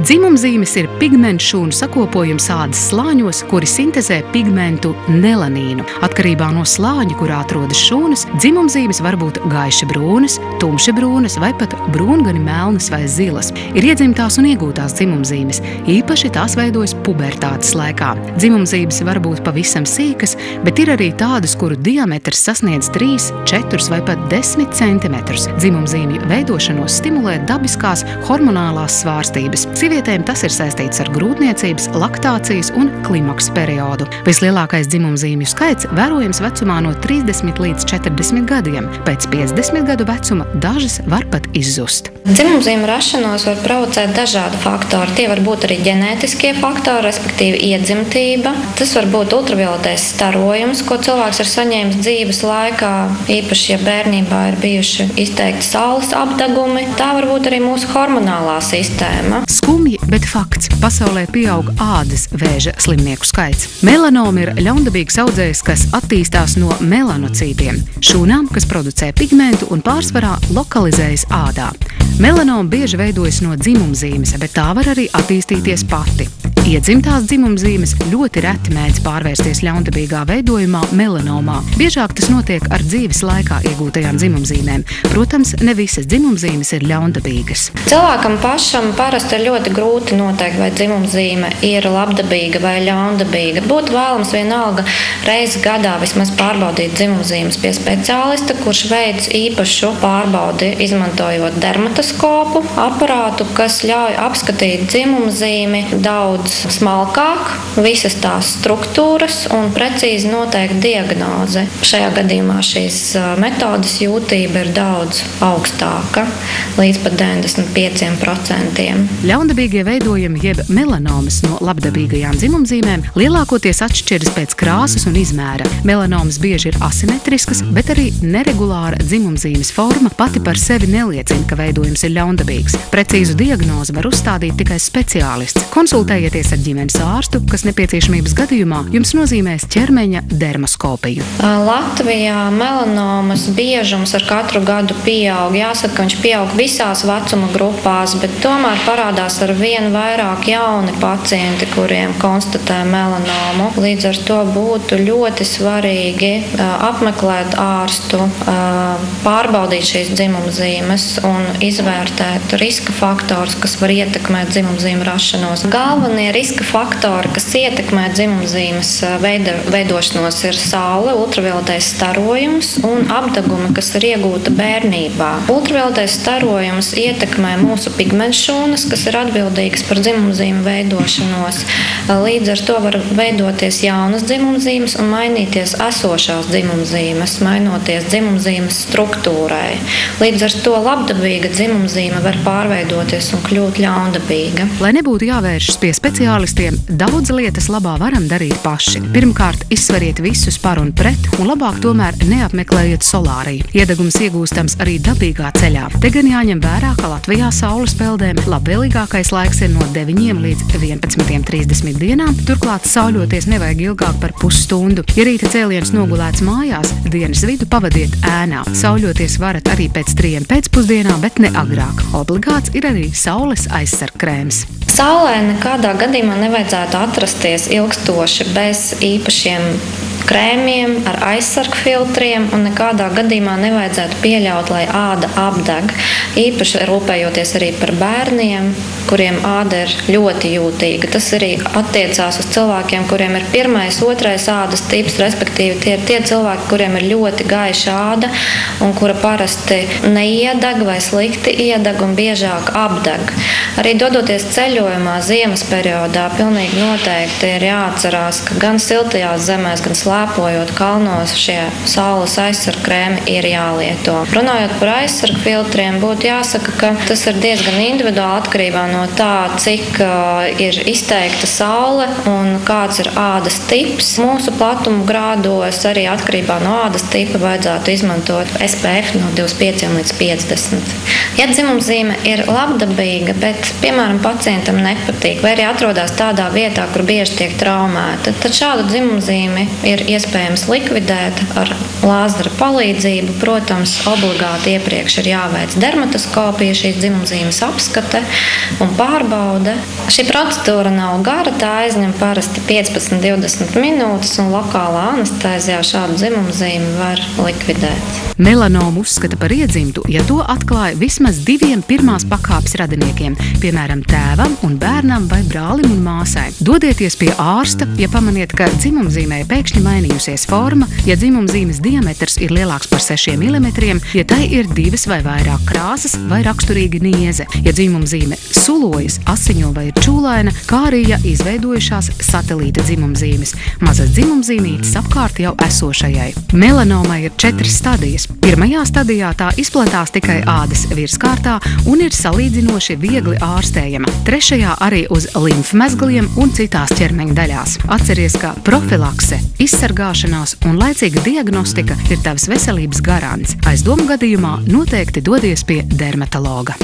Dzimumzīmes ir pigmentu šūnu sakopojums ādas slāņos, kuri sintezē pigmentu melanīnu. Atkarībā no slāņa, kurā atrodas šūnas, dzimumzīmes var būt gaiši brūnas, tumši brūnas vai pat brūngani melnas vai zilas. Ir iedzimtās un iegūtās dzimumzīmes, īpaši tās veidojas pubertātes laikā. Dzimumzīmes var būt pavisam sīkas, bet ir arī tādas, kuru diametrs sasniedz 3, 4 vai pat 10 centimetrus. Dzimumzīmju veidošanos stimulē dabiskās hormonālās svārstības. Sievietēm tas ir saistīts ar grūtniecības, laktācijas un klimaksa periodu. Vislielākais dzimumzīmju skaits vērojams vecumā no 30 līdz 40 gadiem. Pēc 50 gadu vecuma dažas var pat izzust. Dzimumzīmju rašanos var provocēt dažādi faktori. Tie var būt arī ģenētiskie faktori, respektīvi iedzimtība. Tas var būt ultravioletais starojums, ko cilvēks ir saņēmis dzīves laikā, īpaši, ja bērnībā ir bijuši izteikti saules apdegumi. Tā var būt arī mūsu hormonālā sistēma. Skumji, bet fakts. Pasaulē pieaug ādas vēža slimnieku skaits. Melanoma ir ļaundabīgs audzējs, kas attīstās no melanocītiem, šūnām, kas producē pigmentu un pārsvarā lokalizējas ādā. Melanoma bieži veidojas no dzimumzīmes, bet tā var arī attīstīties pati. Iedzimtās dzimumzīmes ļoti reti mēdz pārvērsties ļaundabīgā veidojumā melanomā. Biežāk tas notiek ar dzīves laikā iegūtajām dzimumzīmēm. Protams, ne visas dzimumzīmes ir ļaundabīgas. Cilvēkam pašam parasti ir ļoti grūti noteikt, vai dzimumzīme ir labdabīga vai ļaundabīga. Būtu vēlams vienalga reizi gadā vismaz pārbaudīt dzimumzīmes pie speciālista, kurš veic īpašu pārbaudi, izmantojot dermatoskopu aparātu, kas ļauj apskatīt dzimumzīmi daudz smalkāk, visas tās struktūras un precīzi noteikt diagnozi. Šajā gadījumā šīs metodas jūtība ir daudz augstāka, līdz pat 95%. Ļaundabīgie veidojumi jeb melanomas no labdabīgajām dzimumzīmēm lielākoties atšķiras pēc krāsas un izmēra. Melanomas bieži ir asimetriskas, bet arī neregulāra dzimumzīmes forma pati par sevi neliecina, ka veidojums ir ļaundabīgs. Precīzu diagnozi var uzstādīt tikai speciālists. Konsultējieties ar ģimenes ārstu, kas nepieciešamības gadījumā jums nozīmēs ķermeņa dermaskopiju. Latvijā melanomas biežums ar katru gadu pieaug. Jāsaka, ka viņš pieaug visās vecuma grupās, bet tomēr parādās ar vien vairāk jauni pacienti, kuriem konstatē melanomu. Līdz ar to būtu ļoti svarīgi apmeklēt ārstu, pārbaudīt šīs dzimumzīmes un izvērtēt riska faktors, kas var ietekmēt dzimumzīmu rašanos. Galvenie riska faktori, kas ietekmē dzimumzīmes veidošanos, ir saule, ultravioletais starojums un apdegumi, kas ir iegūta bērnībā. Ultravioletais starojums ietekmē mūsu pigmentšūnas, kas ir atbildīgas par dzimumzīmu veidošanos. Līdz ar to var veidoties jaunas dzimumzīmes un mainīties esošās dzimumzīmes, mainoties dzimumzīmes struktūrai. Līdz ar to labdabīga dzimumzīme var pārveidoties un kļūt ļaundabīga. Lai nebūtu jāvēršas pie speciālistiem, daudz lietas labā varam darīt paši. Pirmkārt, izsveriet visus par un pret, un labāk tomēr neapmeklējiet solāriju. Iedegums iegūstams arī dabīgā ceļā. Te gan jāņem vērā, ka Latvijā saules peldēm labvēlīgākais laiks ir no 9 līdz 11:30 dienām, turklāt sauļoties nevajag ilgāk par pusstundu. Ja rīta cēliens nogulēts mājās, dienas vidu pavadiet ēnā. Sauļoties varat arī pēc 3 pēcpusdienā, bet ne agrāk. Obligāts ir arī saules aizsargkrēms. Saulē nekādā gadījumā nevajadzētu atrasties ilgstoši bez īpašiem krēmiem, ar aizsargfiltriem, un nekādā gadījumā nevajadzētu pieļaut, lai āda apdeg. Īpaši rūpējoties arī par bērniem, kuriem āda ir ļoti jūtīga. Tas arī attiecās uz cilvēkiem, kuriem ir 1., 2. ādas tips, respektīvi tie ir tie cilvēki, kuriem ir ļoti gaiša āda un kura parasti neiedeg vai slikti iedeg un biežāk apdeg. Arī dodoties ceļojumā ziemas periodā, pilnīgi noteikti ir jāatcerās, ka gan siltajās zemēs, gan slēpojot kalnos, šie saules aizsargkrēmi ir jālieto. Runājot par aizsargfiltriem, būtu jāsaka, ka tas ir diezgan individuāli atkarībā no tā, cik ir izteikta saule un kāds ir ādas tips. Mūsu platuma grādos arī atkarībā no ādas tipa vajadzētu izmantot SPF no 25 līdz 50. Ja dzimumzīme ir labdabīga, bet, piemēram, pacientam nepatīk vai arī atrodas tādā vietā, kur bieži tiek traumēta, tad šādu dzimumzīmi ir iespējams likvidēt ar lāzera palīdzību. Protams, obligāti iepriekš ir jāveic dermatoskopija, šīs dzimumzīmes apskate un pārbaude. Šī procedūra nav gara, tā aizņem parasti 15-20 minūtes, un lokālā anestēzijā šādu dzimumzīmi var likvidēt. Melanomu uzskata par iedzimtu, ja to atklāja vismaz 2 pirmās pakāpes radiniekiem, piemēram, tēvam un bērnam vai brālim un māsai. Dodieties pie ārsta, ja pamaniet, ka dzimumzīmē pēkšņi mainījusies forma, ja dzimumzīmes diametrs ir lielāks par 6 mm, ja tai ir 2 vai vairāk krāsas vai raksturīga nieze, ja dzimumzīme sulojas, asiņo vai ir čūlaina, kā arī ja izveidojušās satelīta dzimumzīmes, mazas dzimumzīmītes apkārt jau esošajai. Melanoma ir 4 stadijas. Pirmajā stadijā tā izplatās tikai ādas virskārtā un ir salīdzinoši viegli ārstējama. Trešajā arī uz limfmezgliem un citās ķermeņa daļās. Atceries, ka profilakse, izsargāšanās un laicīga diagnostika ir tavas veselības garants. Aizdomu gadījumā noteikti dodies pie dermatologa.